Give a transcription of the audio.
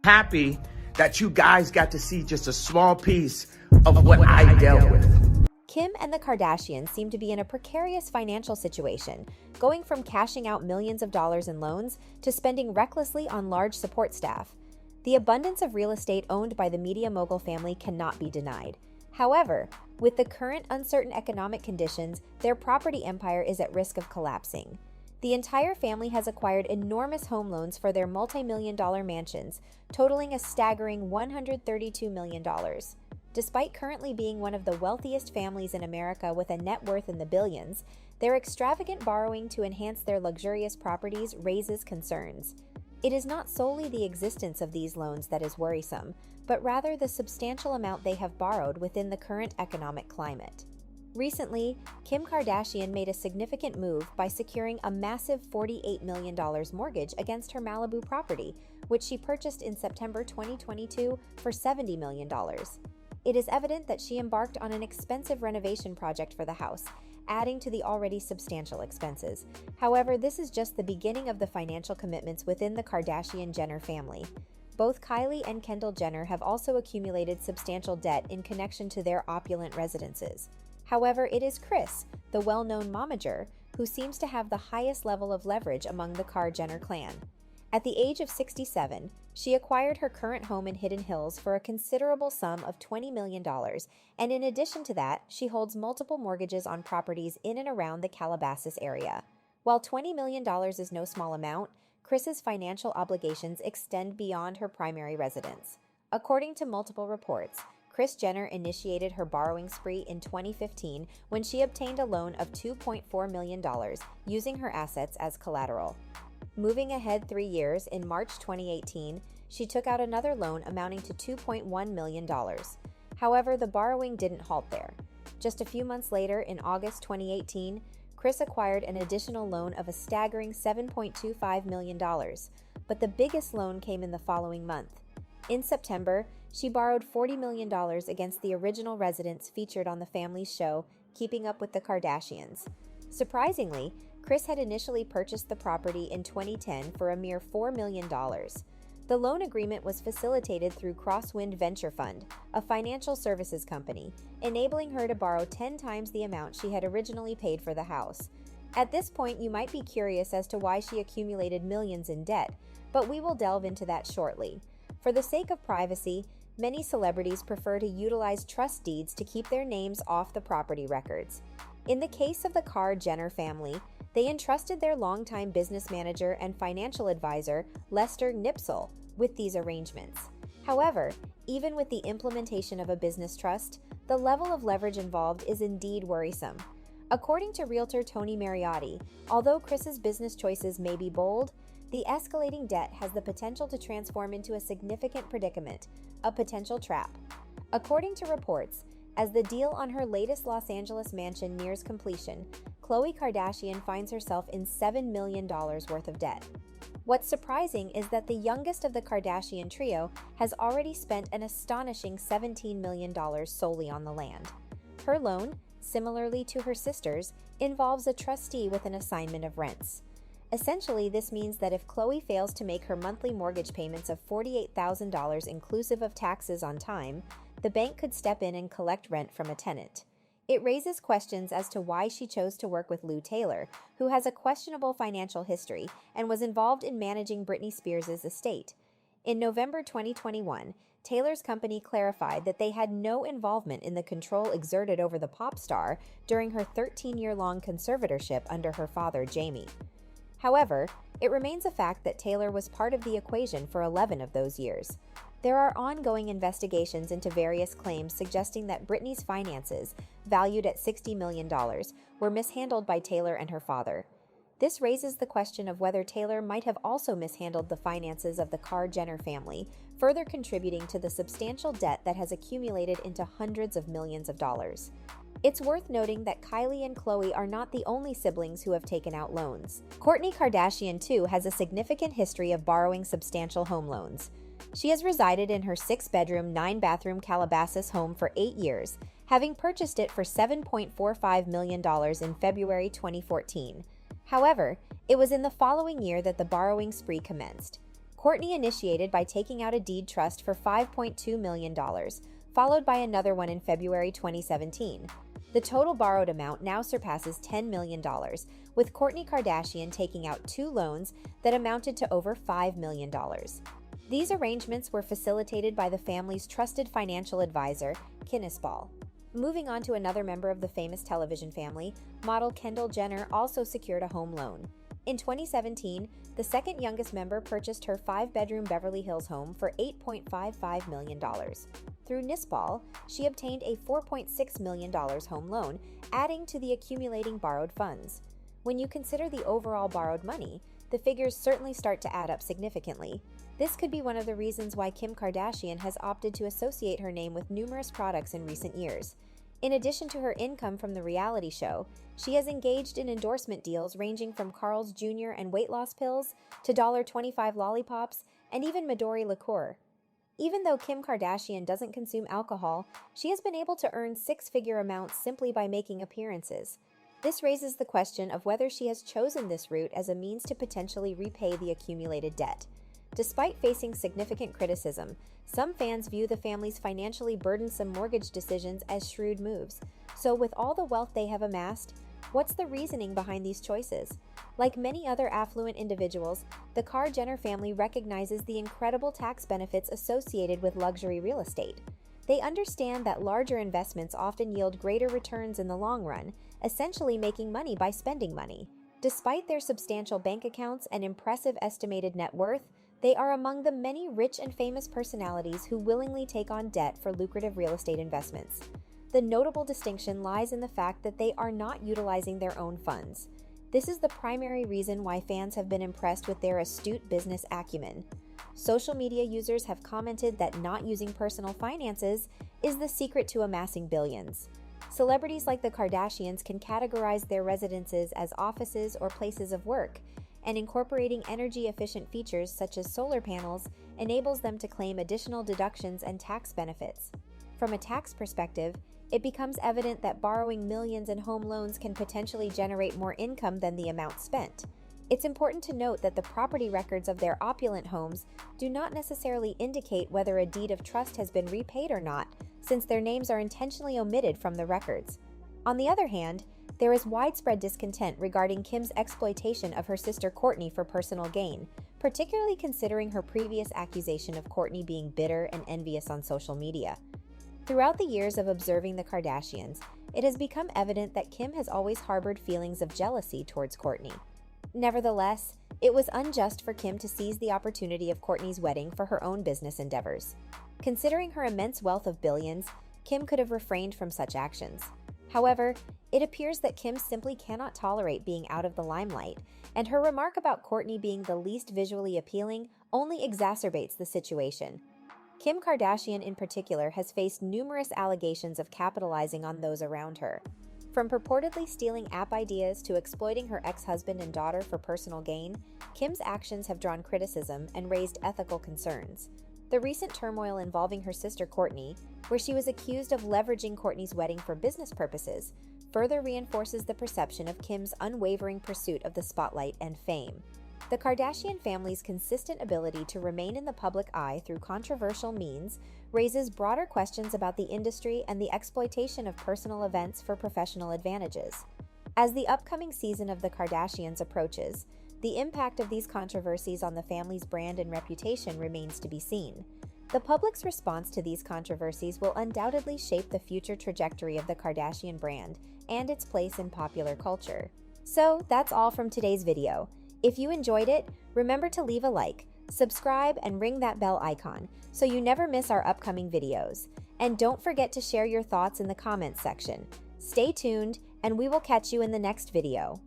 happy that you guys got to see just a small piece of what I dealt with. Kim and the Kardashians seem to be in a precarious financial situation, going from cashing out millions of dollars in loans to spending recklessly on large support staff. The abundance of real estate owned by the media mogul family cannot be denied. However, with the current uncertain economic conditions, their property empire is at risk of collapsing. The entire family has acquired enormous home loans for their multi-million-dollar mansions, totaling a staggering $132 million. Despite currently being one of the wealthiest families in America with a net worth in the billions, their extravagant borrowing to enhance their luxurious properties raises concerns. It is not solely the existence of these loans that is worrisome, but rather the substantial amount they have borrowed within the current economic climate. Recently, Kim Kardashian made a significant move by securing a massive $48 million mortgage against her Malibu property, which she purchased in September 2022 for $70 million. It is evident that she embarked on an expensive renovation project for the house, adding to the already substantial expenses. However, this is just the beginning of the financial commitments within the Kardashian-Jenner family. Both Kylie and Kendall Jenner have also accumulated substantial debt in connection to their opulent residences. However, it is Kris, the well-known momager, who seems to have the highest level of leverage among the Kar-Jenner clan. At the age of 67, she acquired her current home in Hidden Hills for a considerable sum of $20 million, and in addition to that, she holds multiple mortgages on properties in and around the Calabasas area. While $20 million is no small amount, Kris's financial obligations extend beyond her primary residence. According to multiple reports, Kris Jenner initiated her borrowing spree in 2015 when she obtained a loan of $2.4 million, using her assets as collateral. Moving ahead 3 years, in March 2018, she took out another loan amounting to $2.1 million. However, the borrowing didn't halt there. Just a few months later, in August 2018, Kris acquired an additional loan of a staggering $7.25 million, but the biggest loan came in the following month. In September, she borrowed $40 million against the original residence featured on the family's show, Keeping Up with the Kardashians. Surprisingly, Kris had initially purchased the property in 2010 for a mere $4 million. The loan agreement was facilitated through Crosswind Venture Fund, a financial services company, enabling her to borrow 10 times the amount she had originally paid for the house. At this point, you might be curious as to why she accumulated millions in debt, but we will delve into that shortly. For the sake of privacy, many celebrities prefer to utilize trust deeds to keep their names off the property records. In the case of the Kar-Jenner family, they entrusted their longtime business manager and financial advisor, Lester Nipsell, with these arrangements. However, even with the implementation of a business trust, the level of leverage involved is indeed worrisome. According to realtor Tony Mariotti, although Kris's business choices may be bold, the escalating debt has the potential to transform into a significant predicament, a potential trap. According to reports, as the deal on her latest Los Angeles mansion nears completion, Khloe Kardashian finds herself in $7 million worth of debt. What's surprising is that the youngest of the Kardashian trio has already spent an astonishing $17 million solely on the land. Her loan, similarly to her sister's, involves a trustee with an assignment of rents. Essentially, this means that if Khloe fails to make her monthly mortgage payments of $48,000 inclusive of taxes on time, the bank could step in and collect rent from a tenant. It raises questions as to why she chose to work with Lou Taylor, who has a questionable financial history and was involved in managing Britney Spears' estate. In November 2021, Taylor's company clarified that they had no involvement in the control exerted over the pop star during her 13-year-long conservatorship under her father, Jamie. However, it remains a fact that Taylor was part of the equation for 11 of those years. There are ongoing investigations into various claims suggesting that Britney's finances, valued at $60 million, were mishandled by Taylor and her father. This raises the question of whether Taylor might have also mishandled the finances of the Kar-Jenner family, further contributing to the substantial debt that has accumulated into hundreds of millions of dollars. It's worth noting that Kylie and Khloe are not the only siblings who have taken out loans. Kourtney Kardashian, too, has a significant history of borrowing substantial home loans. She has resided in her 6-bedroom, 9-bathroom Calabasas home for 8 years, having purchased it for $7.45 million in February 2014. However, it was in the following year that the borrowing spree commenced. Kourtney initiated by taking out a deed trust for $5.2 million, followed by another one in February 2017. The total borrowed amount now surpasses $10 million, with Kourtney Kardashian taking out 2 loans that amounted to over $5 million. These arrangements were facilitated by the family's trusted financial advisor, Ball. Moving on to another member of the famous television family, model Kendall Jenner also secured a home loan. In 2017, the second youngest member purchased her 5-bedroom Beverly Hills home for $8.55 million. Through Ball, she obtained a $4.6 million home loan, adding to the accumulating borrowed funds. When you consider the overall borrowed money, the figures certainly start to add up significantly. This could be one of the reasons why Kim Kardashian has opted to associate her name with numerous products in recent years. In addition to her income from the reality show, she has engaged in endorsement deals ranging from Carl's Jr. and weight loss pills to $25 lollipops and even Midori liqueur. Even though Kim Kardashian doesn't consume alcohol, she has been able to earn 6-figure amounts simply by making appearances. This raises the question of whether she has chosen this route as a means to potentially repay the accumulated debt. Despite facing significant criticism, some fans view the family's financially burdensome mortgage decisions as shrewd moves. So with all the wealth they have amassed, what's the reasoning behind these choices? Like many other affluent individuals, the Kar-Jenner family recognizes the incredible tax benefits associated with luxury real estate. They understand that larger investments often yield greater returns in the long run, essentially making money by spending money. Despite their substantial bank accounts and impressive estimated net worth, they are among the many rich and famous personalities who willingly take on debt for lucrative real estate investments. The notable distinction lies in the fact that they are not utilizing their own funds. This is the primary reason why fans have been impressed with their astute business acumen. Social media users have commented that not using personal finances is the secret to amassing billions. Celebrities like the Kardashians can categorize their residences as offices or places of work, and incorporating energy-efficient features such as solar panels enables them to claim additional deductions and tax benefits. From a tax perspective, it becomes evident that borrowing millions in home loans can potentially generate more income than the amount spent. It's important to note that the property records of their opulent homes do not necessarily indicate whether a deed of trust has been repaid or not, since their names are intentionally omitted from the records. On the other hand, there is widespread discontent regarding Kim's exploitation of her sister Kourtney for personal gain, particularly considering her previous accusation of Kourtney being bitter and envious on social media. Throughout the years of observing the Kardashians, it has become evident that Kim has always harbored feelings of jealousy towards Kourtney. Nevertheless, it was unjust for Kim to seize the opportunity of Kourtney's wedding for her own business endeavors. Considering her immense wealth of billions, Kim could have refrained from such actions. However, it appears that Kim simply cannot tolerate being out of the limelight, and her remark about Kourtney being the least visually appealing only exacerbates the situation. Kim Kardashian in particular has faced numerous allegations of capitalizing on those around her. From purportedly stealing app ideas to exploiting her ex-husband and daughter for personal gain, Kim's actions have drawn criticism and raised ethical concerns. The recent turmoil involving her sister Kourtney, where she was accused of leveraging Kourtney's wedding for business purposes, further reinforces the perception of Kim's unwavering pursuit of the spotlight and fame. The Kardashian family's consistent ability to remain in the public eye through controversial means raises broader questions about the industry and the exploitation of personal events for professional advantages. As the upcoming season of The Kardashians approaches, the impact of these controversies on the family's brand and reputation remains to be seen. The public's response to these controversies will undoubtedly shape the future trajectory of the Kardashian brand and its place in popular culture. So, that's all from today's video. If you enjoyed it, remember to leave a like, subscribe, and ring that bell icon so you never miss our upcoming videos. And don't forget to share your thoughts in the comments section. Stay tuned, and we will catch you in the next video.